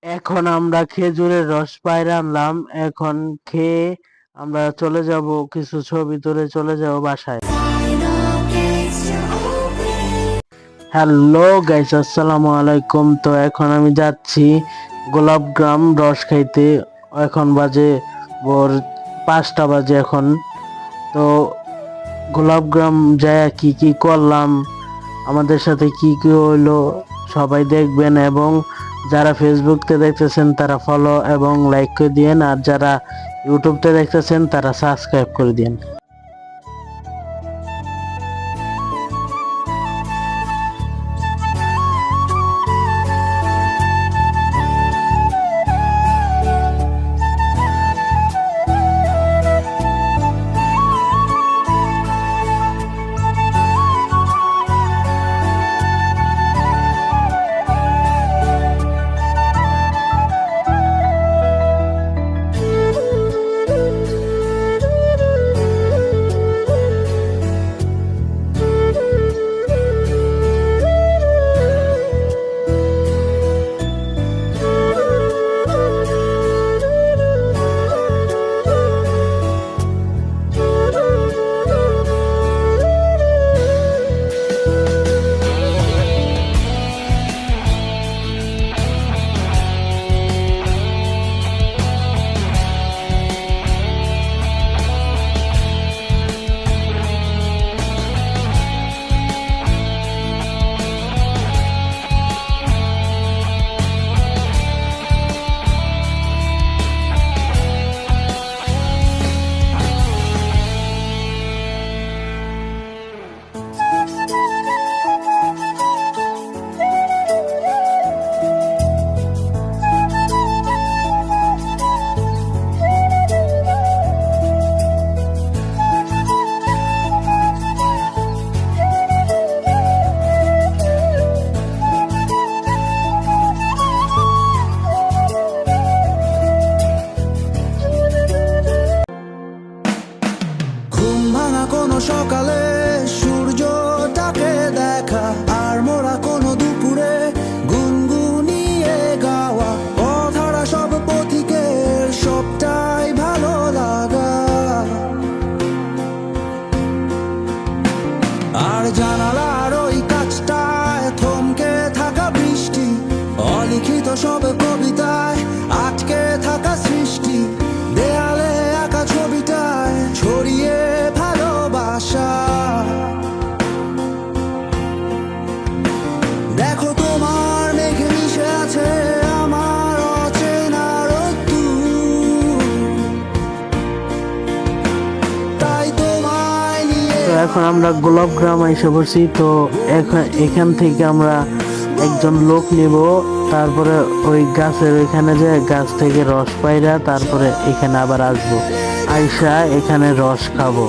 এখন আমরা খেজুরের রস বাইরে আনলাম। এখন খেয়ে আমরা চলে যাব, কিছু ছবি তুলে চলে যাব বাসায়। হ্যালো গাইস, আসসালামু আলাইকুম। তো এখন আমি যাচ্ছি গোলাপগ্রাম রস খাইতে। এখন বাজে ভোর 5টা বাজে এখন। তো গোলাপগ্রাম যায় কি কি করলাম, আমাদের সাথে কি কি হইলো সবাই দেখবেন, এবং যারা ফেসবুকতে দেখতেছেন তারা ফলো এবং লাইক করে দিয়েন, আর যারা ইউটিউবতে দেখতেছেন তারা সাবস্ক্রাইব করে দিন। কোনো সকালে সূর্যটাকে দেখা, আর মোরা কোনো দুপুরে গুনগুনিয়ে গাওয়া, অধারা সব পথিকের সবটাই ভালো লাগা। আর জানালার ওই কাছটায় থমকে থাকা বৃষ্টি, অলিখিত সব কবিতায় আটকে থাকা সৃষ্টি, দেয়ালে আঁকা ছবিটায় ছড়িয়ে ভালোবাসা। দেখো তোমার মেঘে মিশে আছে আমার অচেনা রোদ্দুর, তাই তোমায় নিয়ে। তো এখন আমরা গোলাপগ্রাম এসে পড়ছি। তো এখান থেকে আমরা একজন লোক নিব, তারপরে ওই গাছের ওইখানে যে গাছ থেকে রস পাইরা তারপরে এখানে আবার আসবো, আইসা এখানে রস খাবো।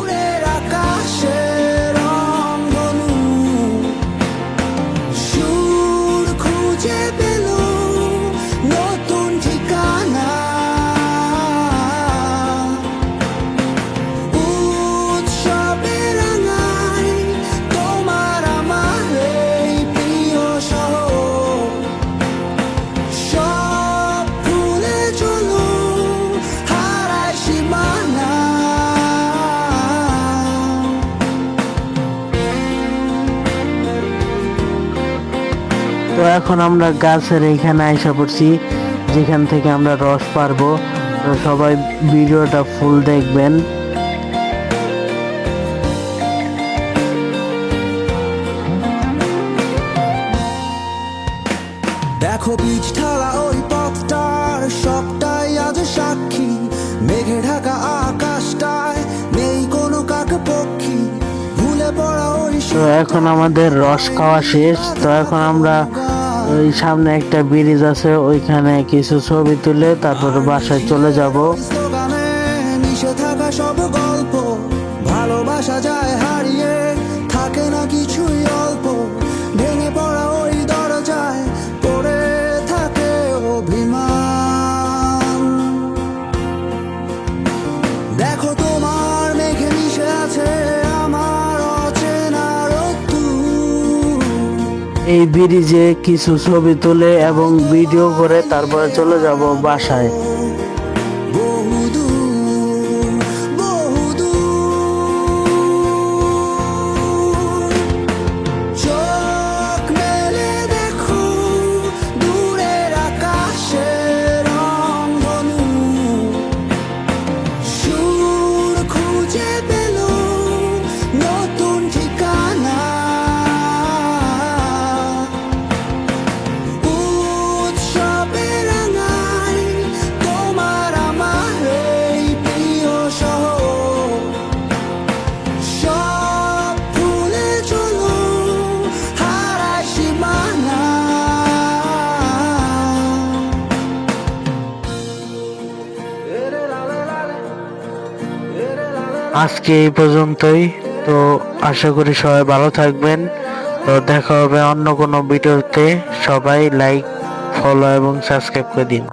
তো এখন আমরা গাছের এইখানে আইসা পড়ছি, যেখান থেকে আমরা রস পারবো। তো সবাই ভিডিওটা ফুল দেখবেন। দেখো বীজ ঢালা ওই পথটার সবটাই আজ সাক্ষী, মেঘে ঢাকা আকাশটায় নেই কোনো কাক পক্ষী, ভুলে পড়া ওই। তো এখন আমাদের রস খাওয়া শেষ। তো এখন আমরা ওই সামনে একটা ব্রিজ আছে, ওইখানে কিছু ছবি তুলে তারপর বাসায় চলে যাব। মিশে থাকা সব গল্প, ভালোবাসা যায় হারিয়ে, থাকে না কিছুই অল্প, ভেঙে পড়া ওই দরজায় পড়ে থাকে অভিমান। দেখো তোমার মেঘে মিশে আছে আমার অচেনা রোদ্দুর, এই ব্রিজে কিছু ছবি তুলে এবং ভিডিও করে তারপরে চলে যাব বাসায়। বহুদূর চোখ মেলে দেখো দূরের আকাশের রংধনু সুর খুঁজে পেল নতুন ঠিকানা উৎসবে রাঙাই তোমার আমার এই প্রিয় শহর সব ভুলে চলো হারায় সীমানা আজকে এই পর্যন্তই। তো আশা করি সবাই ভালো থাকবেন। তো দেখা হবে অন্য কোনো ভিডিওতে। সবাই লাইক, ফলো এবং সাবস্ক্রাইব করে দিন।